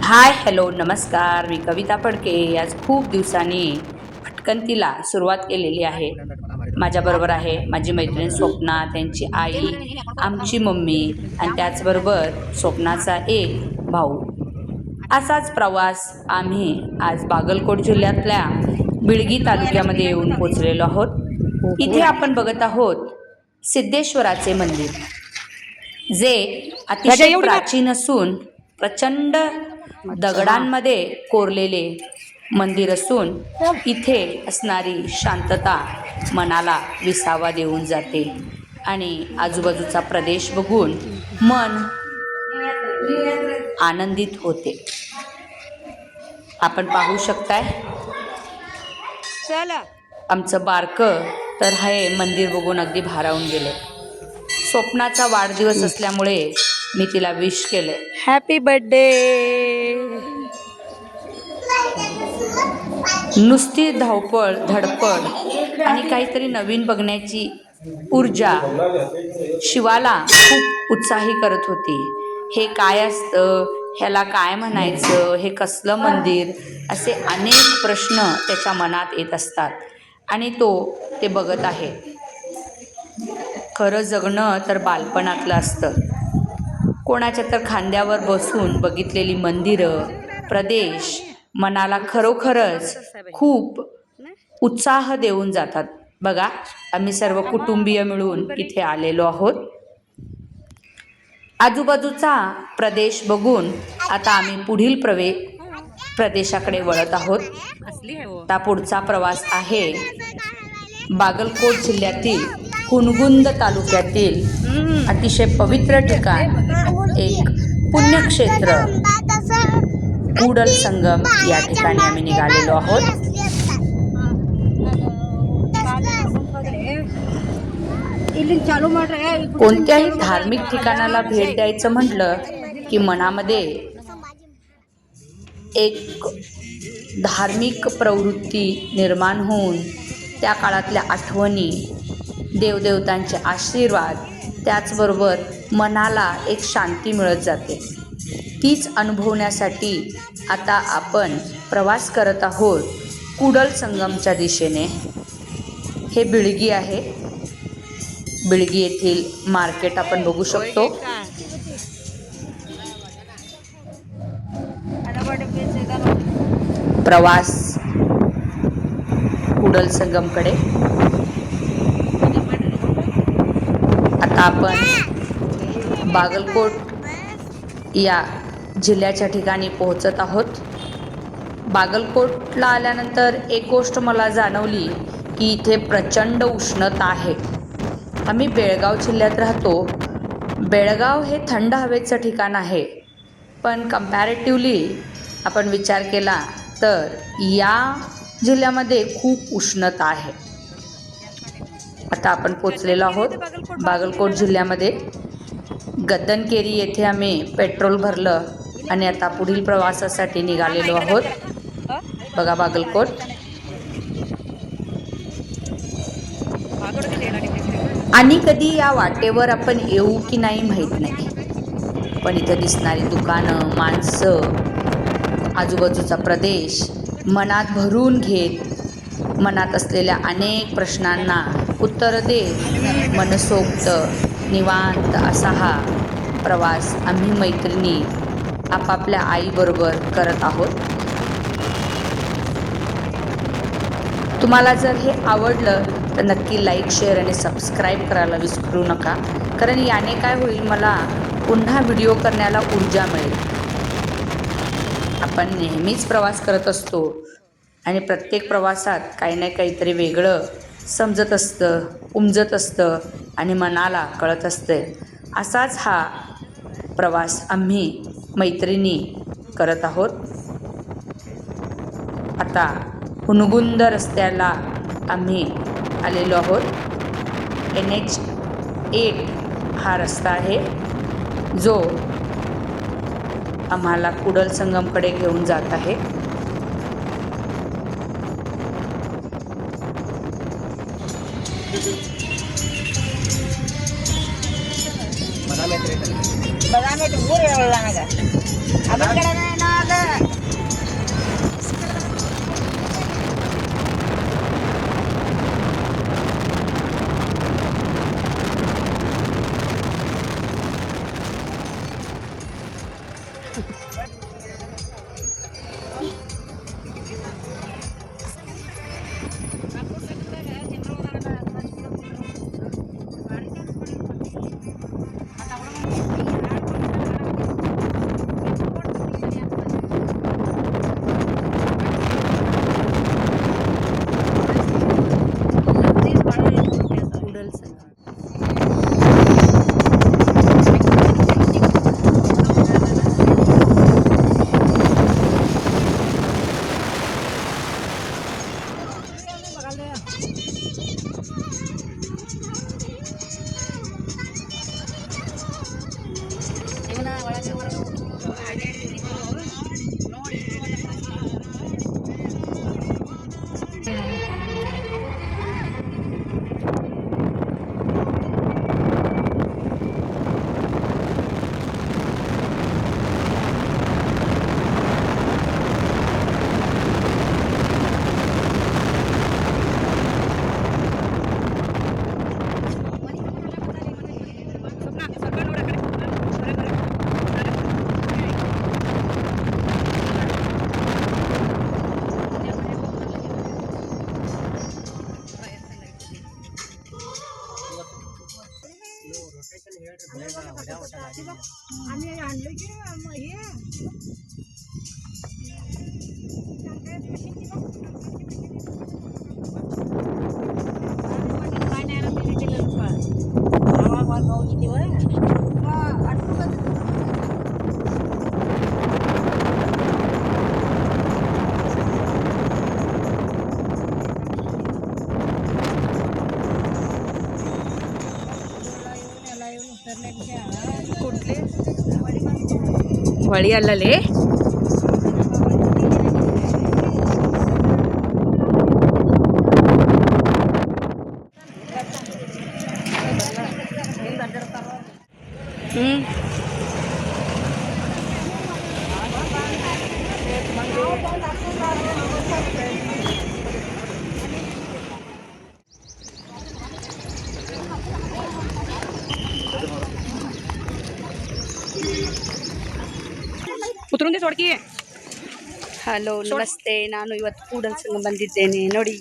Hi hello नमस्कार. मी कविता फडके. आज खूप दिवसांनी भटकंतीला सुरुवात केलेली आहे. माझ्याबरोबर आहे माझी मैत्रीण स्वप्ना, त्यांची आई, आमची मम्मी आणि त्याचबरोबर स्वप्नाचा एक भाऊ. असाच प्रवास आम्ही आज बागलकोट जिल्ह्यातल्या बिळगी तालुक्यामध्ये येऊन पोचलेलो आहोत. इथे आपण बघत आहोत सिद्धेश्वराचे मंदिर, जे अतिशय प्राचीन असून प्रचंड दगडांमध्ये कोरलेले मंदिर असून इथे असणारी शांतता मनाला विसावा देऊन जाते आणि आजूबाजूचा प्रदेश बघून मन आनंदित होते. आपण पाहू शकताय चला आमचं बारकं तर हे मंदिर बघून अगदी भारावून गेले. स्वप्नाचा वाढदिवस असल्यामुळे मी तिला विश केले. Happy birthday. नुसती धावपळ धडपड आणि काहीतरी नवीन बघण्याची ऊर्जा शिवाला खूप उत्साही करत होती. हे काय असतं, ह्याला काय म्हणायचं, हे कसलं मंदिर, असे अनेक प्रश्न त्याच्या मनात येत असतात आणि तो ते बघत आहे. खरं जगणं तर बालपणातलं असतं. कोणाच्या तर खांद्यावर बसून बघितलेली मंदिरं, प्रदेश मनाला खरोखरच खूप उत्साह देऊन जातात. बघा, आम्ही सर्व कुटुंबीय मिळून इथे आलेलो आहोत. आजूबाजूचा प्रदेश बघून आता आम्ही पुढील प्रदेशाकडे वळत आहोत. आता पुढचा प्रवास आहे बागलकोट जिल्ह्यातील हुनगुंद तालुक्यातील अतिशय पवित्र ठिकाण, एक पुण्यक्षेत्र कूडल संगम. या ठिकाणी आम्ही निघालेलो आहोत. कोणत्याही धार्मिक ठिकाणाला भेट द्यायचं म्हटलं की मनामध्ये एक धार्मिक प्रवृत्ती निर्माण होऊन त्या काळातल्या आठवणी, देवदेवतांचे आशीर्वाद, त्याचबरोबर मनाला एक शांती मिळत जाते. तीच अनुभवण्यासाठी आता आपण प्रवास करत आहोत कूडल संगमच्या दिशेने. हे बिळगी आहे. बिळगी येथील मार्केट आपण बघू शकतो. प्रवास कूडल संगमकडे. आता आपण बागलकोट या जिल्ह्याच्या ठिकाणी पोहोचत आहोत. बागलकोटला आल्यानंतर एक गोष्ट मला जाणवली की इथे प्रचंड उष्णता आहे. आम्ही बेळगाव जिल्ह्यात राहतो. बेळगाव हे थंड हवेचं ठिकाण आहे, पण कम्पॅरेटिव्हली आपण विचार केला तर या जिल्ह्यामध्ये खूप उष्णता आहे. आता आपण पोचलेलो आहोत बागलकोट जिल्ह्यामध्ये. गद्दनकेरी येथे आम्ही पेट्रोल भरलं आणि आता पुढील प्रवासासाठी निघालेलो आहोत. बघा बागलकोट. आणि कधी या वाटेवर आपण येऊ की नाही माहीत नाही, पण इथं दिसणारी दुकानं, माणसं, आजूबाजूचा प्रदेश मनात भरून घेत, मनात असलेल्या अनेक प्रश्नांना उत्तर देत मनसोक्त निवांत असा हा प्रवास आम्ही मैत्रिणी आपापल्या आईबरोबर करत आहोत. तुम्हाला जर हे आवडलं तर नक्की लाईक, शेअर आणि सबस्क्राईब करायला विसरू नका, कारण याने काय होईल, मला पुन्हा व्हिडिओ करण्याला ऊर्जा मिळेल. आपण नेहमीच प्रवास करत असतो आणि प्रत्येक प्रवासात काही ना काहीतरी वेगळं समजत असतं, उमजत असतं आणि मनाला कळत असते. असाच हा प्रवास आम्ही मैत्रिणी करत आहोत. आता हुनगुंद रस्त्याला आम्ही आलेलो आहोत. NH8 हा रस्ता आहे जो आम्हाला कूडल संगमकडे घेऊन जात आहे. ಬದಾಮಿ ಊರು ಹೇಳೋಣ. ಅದರ ಕಡೆ आम्ही आणलं की हे कुठले वळी अಲ್ಲಲೇ ಉತ್ತರುಂದೆ ಸೋಡ್ಕಿ ಹಲೋ ನಮಸ್ತೆ ನಾನು ಇವತ್ತು ಕೂಡಲ್ ಸಂಘ ಬಂದಿದ್ದೇನೆ ನೋಡಿ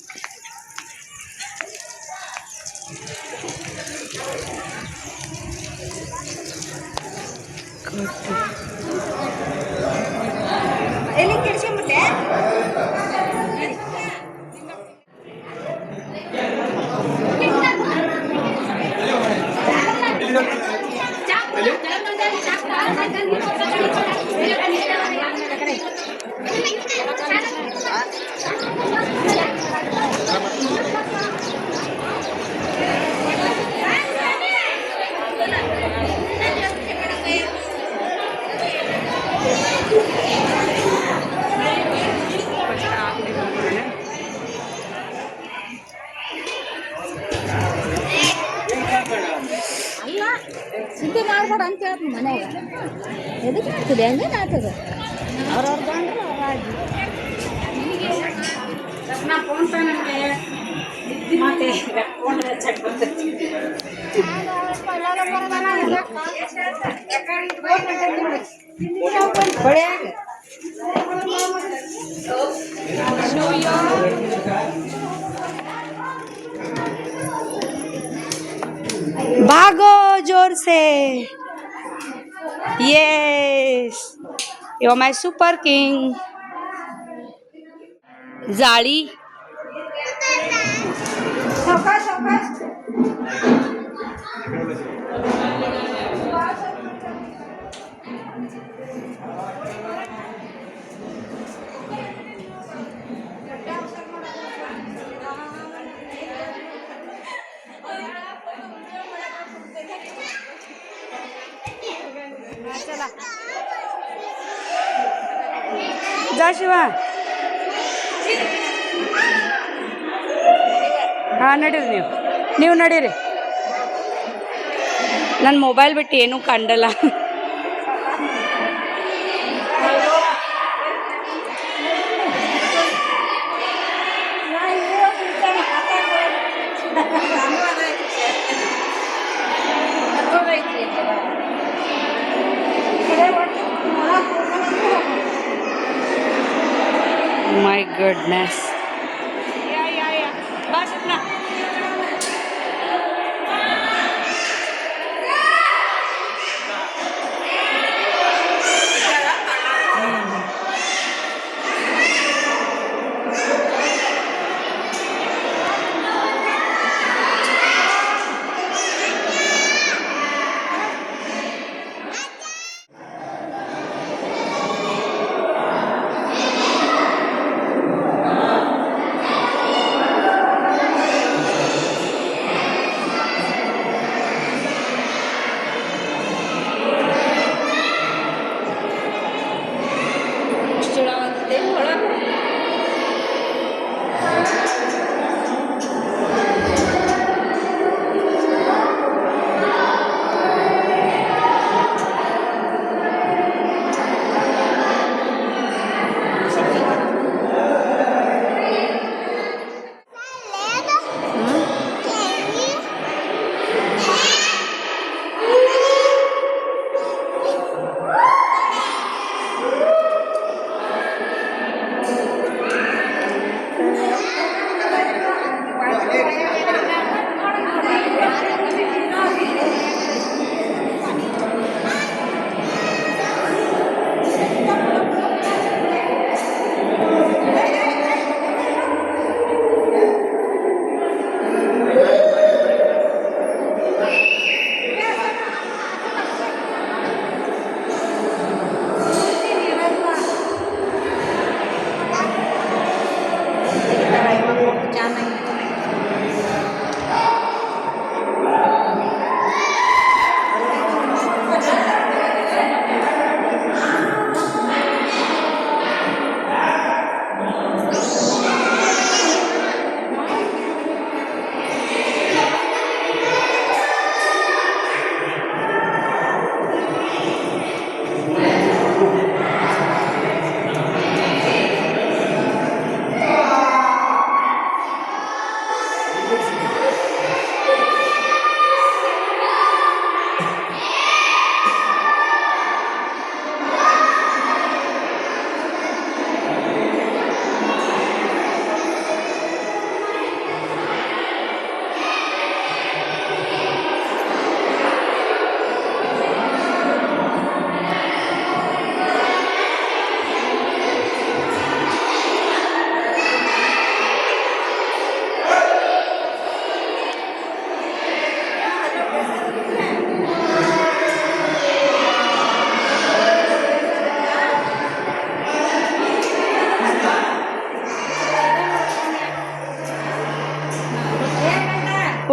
ಸಿದ್ಧಿ ಮಾಡ್ಬೇಡ ಅಂತ ಹೇಳ್ತೀನಿ ಮನೆಯಾಗ ಎದಕ್ಕೆ ಆಗ್ತದೆ ಹಂಗೆ ಆಗ್ತದೆ ಅವ್ರವ್ರ ಬಂದ್ರೆ ಅವ್ರಾಗಿ भागो जोर से yes you are my super king जाळी जा शिवा ಹಾಂ ನಡೀರಿ ನೀವು ನಡೀರಿ ನನ್ನ ಮೊಬೈಲ್ ಬಿಟ್ಟು ಏನೂ ಕಂಡಲ್ಲ माय गडनेस. या बस ना.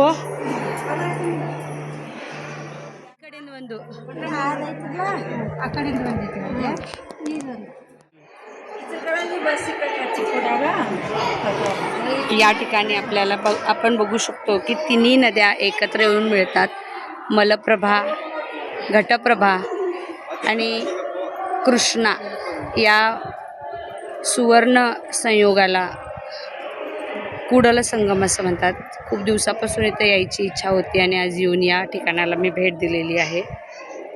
ಓ ಕಡೆಯಿಂದ ಒಂದು ಆ ಕಡೆಯಿಂದ ಬಂದಿತ್ತು. या ठिकाणी आपल्याला आपण बघू शकतो की तिन्ही नद्या एकत्र येऊन मिळतात. मलप्रभा, घटप्रभा आणि कृष्णा या सुवर्ण संयोगाला कुडल संगम असं म्हणतात. खूप दिवसापासून इथं यायची इच्छा होती आणि आज येऊन या ठिकाणाला मी भेट दिलेली आहे.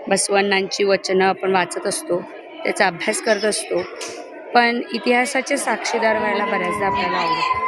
बसवण्णांची वचनं आपण वाचत असतो, त्याचा अभ्यास करत असतो, पण इतिहासाचे साक्षीदार व्हायला बऱ्याचदा आपल्याला आवडतं.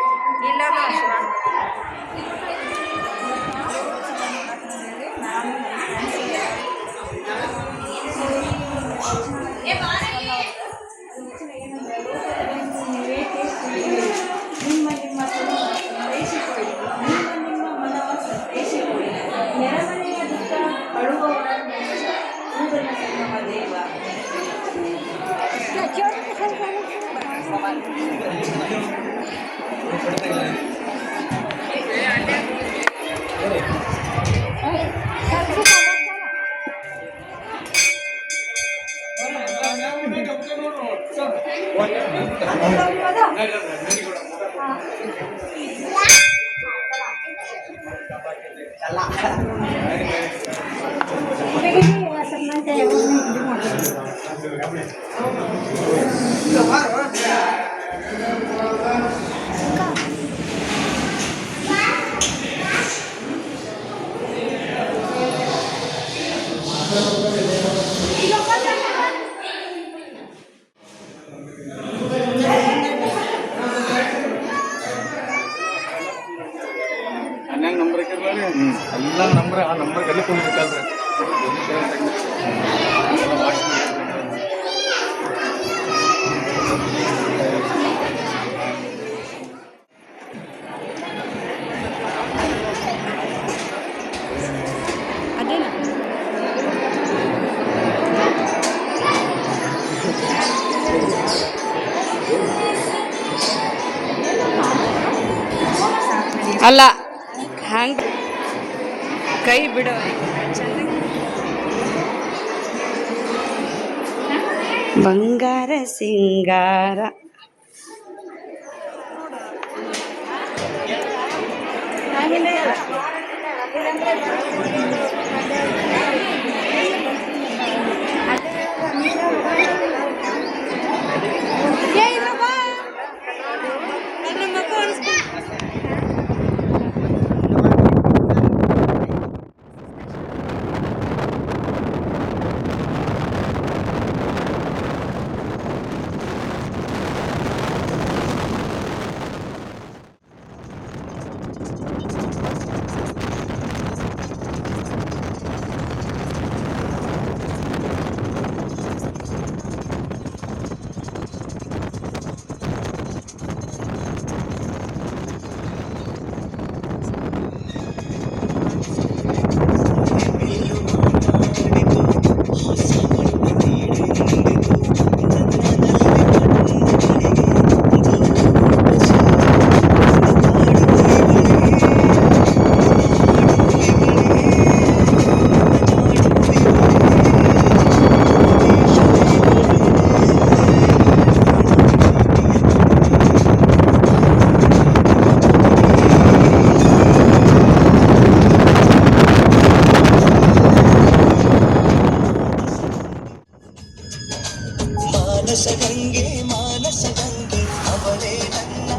ಅಲ್ಲ ಹಂಗೆ ಕೈ ಬಿಡು ಬಂಗಾರ ಸಿಂಗಾರ ಮಾನಸಗಂಗೆ ಮಾನಸಗಂಗೆ ಅವಳೇ ನನ್ನ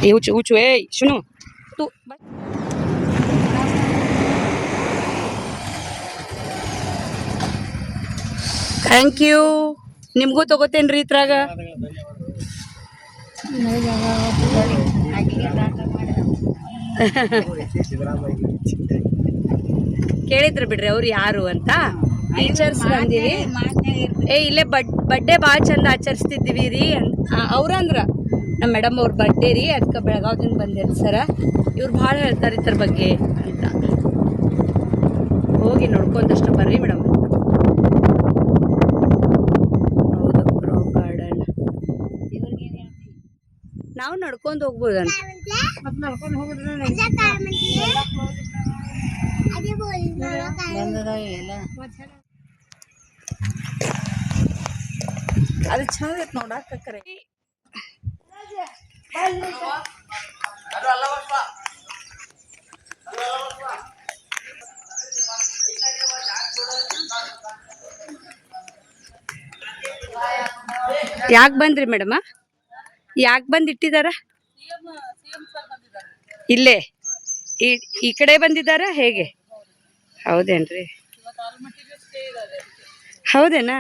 ऊंचू ऊंचू ए सुनो तू ಥ್ಯಾಂಕ್ ಯು ನಿಮಗೂ ತಗೋತೇನ್ರಿ ಇದ್ರಾಗ ಕೇಳಿದ್ರು ಬಿಡ್ರಿ ಅವ್ರು ಯಾರು ಅಂತ ಟೀಚರ್ಸ್ ಬಂದಿವಿ ಇಲ್ಲೇ ಬಡ್ಡೆ ಭಾಳ ಚಂದ ಆಚರಿಸ್ತಿದ್ವಿ ರೀ ಅವ್ರಂದ್ರ ನಮ್ಮ ಮೇಡಮ್ ಅವ್ರ ಬರ್ಡೇ ರೀ ಅದಕ್ಕೆ ಬೆಳಗಾವ್ದಿಂದ ಬಂದಿರಿ ಸರ ಇವ್ರು ಭಾಳ ಹೇಳ್ತಾರೆ ಇದ್ರ ಬಗ್ಗೆ ಅಂತ ಹೋಗಿ ನೋಡ್ಕೊಂಡಷ್ಟು ಬರ್ರಿ ಮೇಡಮ್ ಹೌದು ರಾಕ್ ಗಾರ್ಡನ್ ನಾವು ನಡ್ಕೊಂಡು ಹೋಗ್ಬೋದಂತ ಅದು ಚಂದ ಐತೆ ನೋಡಾಕ ಕರೆ ಯಾಕೆ ಬಂದ್ರಿ ಮೇಡಮ ಯಾಕೆ ಬಂದು ಇಟ್ಟಿದಾರ ಇಲ್ಲೇ ಈ ಕಡೆ ಬಂದಿದ್ದಾರಾ ಹೇಗೆ ಹೌದೇನ್ರಿ ಹೌದೇನಾ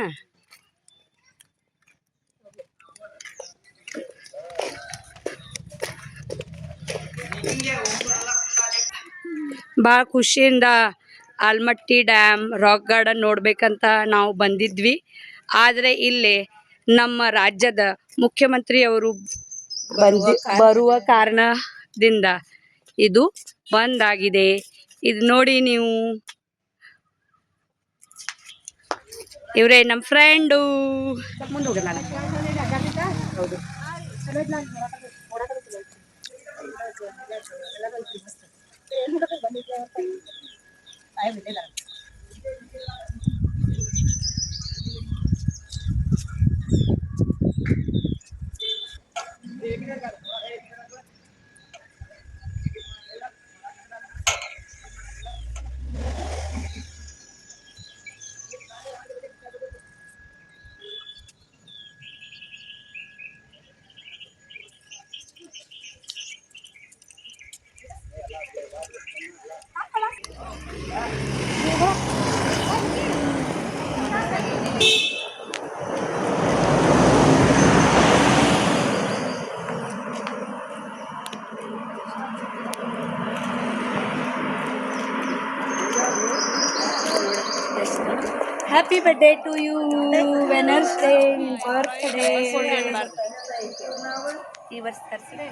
ಭಾಳ ಖುಷಿಯಿಂದ ಆಲ್ಮಟ್ಟಿ ಡ್ಯಾಮ್ ರಾಕ್ ಗಾರ್ಡನ್ ನೋಡ್ಬೇಕಂತ ನಾವು ಬಂದಿದ್ವಿ ಆದರೆ ಇಲ್ಲಿ ನಮ್ಮ ರಾಜ್ಯದ ಮುಖ್ಯಮಂತ್ರಿಯವರು ಬರುವ ಕಾರಣದಿಂದ ಇದು ಬಂದಾಗಿದೆ ಇದು ನೋಡಿ ನೀವು ಇವರೇ ನಮ್ಮ ಫ್ರೆಂಡು ಮುಂದೆ ಹೋಗೋಣ ಹೌದು Happy birthday to you, Wednesday, birthday. ಈ ವರ್ಷ ತರಿಸಿದೆ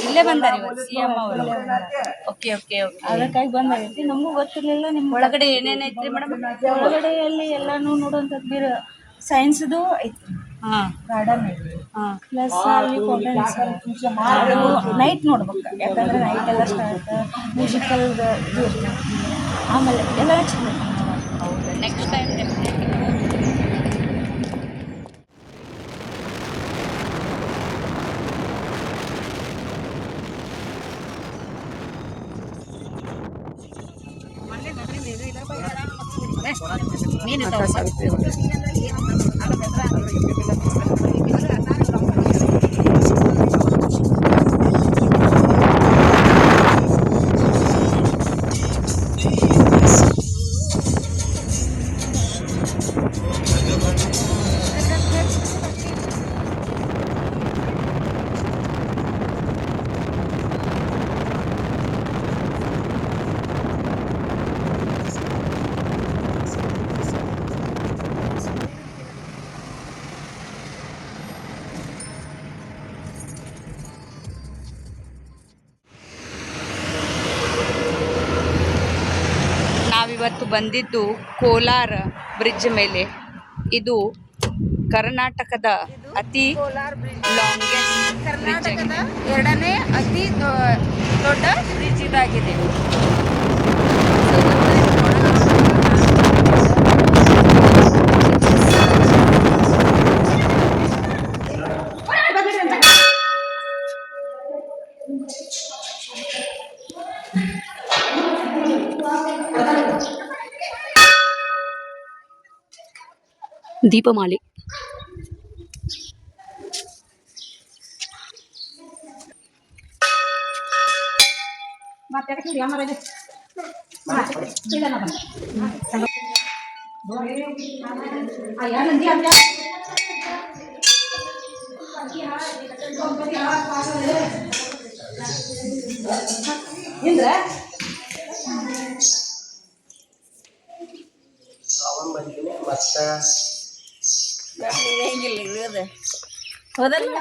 ಇಲ್ಲೇ ಬಂದಾರೆ ಇವತ್ತು CM ಅವರು. Okay okay okay. ಅದಕ್ಕಾಗಿ ಬಂದಾಗೈತಿ. ನಮಗೂ ಗೊತ್ತಿರ್ಲಿಲ್ಲ. ನಿಮ್ ಒಳಗಡೆ ಏನೇನೈತ್ರಿ ಮೇಡಮ್? ಒಳಗಡೆ ಅಲ್ಲಿ ಎಲ್ಲಾನು ನೋಡುವಂಥದ್ದು ಬೇರೆ ಸೈನ್ಸ್ದು ಐತಿ. ಹಾ ಗಾರ್ಡನ್ ಐತಿ. ಹಾ ಪ್ಲಸ್ ಅಲ್ಲಿ ಫೌಂಟೈನ್ಸ್ ಅದು ನೈಟ್ ನೋಡ್ಬೇಕು. ಯಾಕಂದ್ರೆ ನೈಟ್ ಎಲ್ಲ ಸ್ಟಾರ್ಟ್ ಮ್ಯೂಸಿಕಲ್ ಇದು ಇರ್ತೈತಿ. ಆಮೇಲೆ ಎಲ್ಲ ಚಂದ ಐತಿ. ಹೌದಾ, ನೆಕ್ಸ್ಟ್ ಟೈಮ್ ಡೆಫಿನೆಟ್ಲಿ. ನಾವಿವತ್ತು ಬಂದಿದ್ದು ಕೋಲಾರ ಬ್ರಿಡ್ಜ್ ಮೇಲೆ. ಇದು ಕರ್ನಾಟಕದ ಅತಿ ಲಾಂಗೆಸ್ಟ್ ಬ್ರಿಡ್ಜ್ ಆಗಿದೆ. ಎರಡನೇ ಅತಿ ದೊಡ್ಡ ಬ್ರಿಡ್ಜ್ ಇದಾಗಿದೆ. ದೀಪಮಾಲೆ. ಹೌದಲ್ಲ?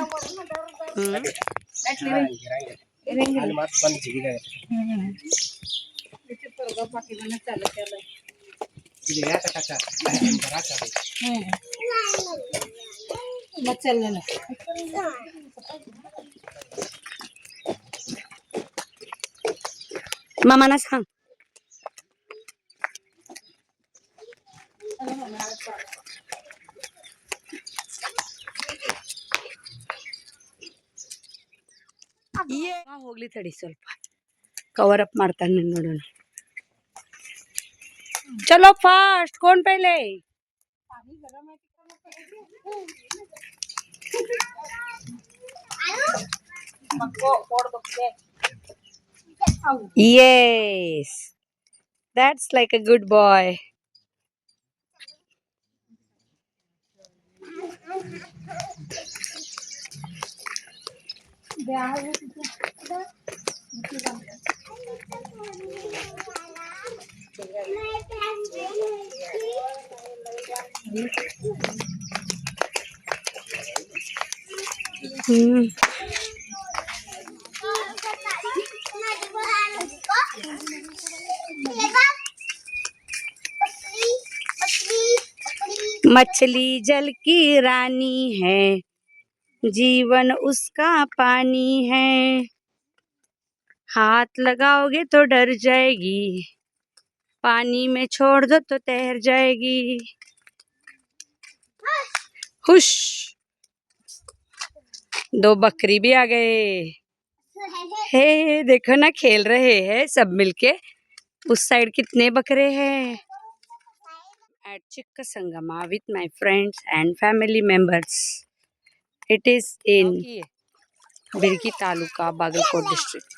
मामाना सांग. ಹೋಗ್ಲಿ ತಡಿ, ಸ್ವಲ್ಪ ಕವರ್ ಅಪ್ ಮಾಡ್ತಾನೆ ನೋಡೋಣ. चलो फास्ट, कौन पहले? Yes, that's like a good boy. मछली जल की रानी है, जीवन उसका पानी है, हाथ लगाओगे तो डर जाएगी, पानी में छोड़ दो तो तैर जाएगी. हुश, दो बकरी भी आ गए. हे देखो ना, खेल रहे हैं सब मिलके. उस साइड कितने बकरे हैं. At Chikkasangama with my friends and family members. It is in Birgi Taluka, Bagalkot district.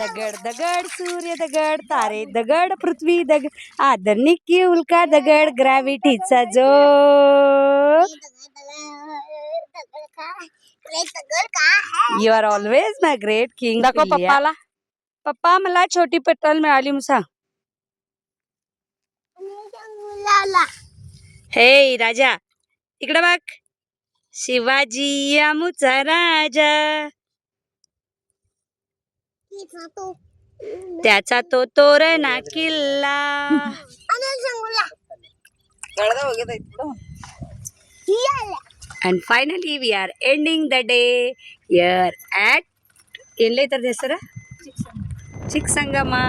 दगड दगड सूर्य दगड, तारे दगड, पृथ्वी दगड, आदरणीय की उल्का दगड, ग्रॅव्हिटीचा जोर. You are always my great king. दाखव पप्पाला. पप्पा, मला छोटी पटल मिळाली मुसा. हे राजा, इकडे बघ. शिवाजी आमुचा राजा, त्याचा तो तोरणा किल्ला. And finally we are ending the day here at Ellaitar Desara Chiksangama,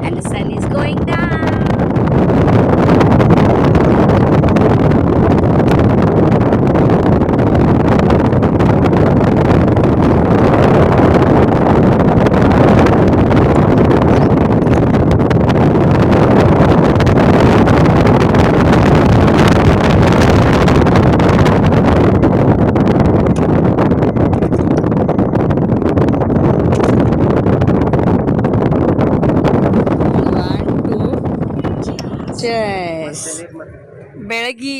and the sun is going down. Cheers. ಬೆಳಗಿ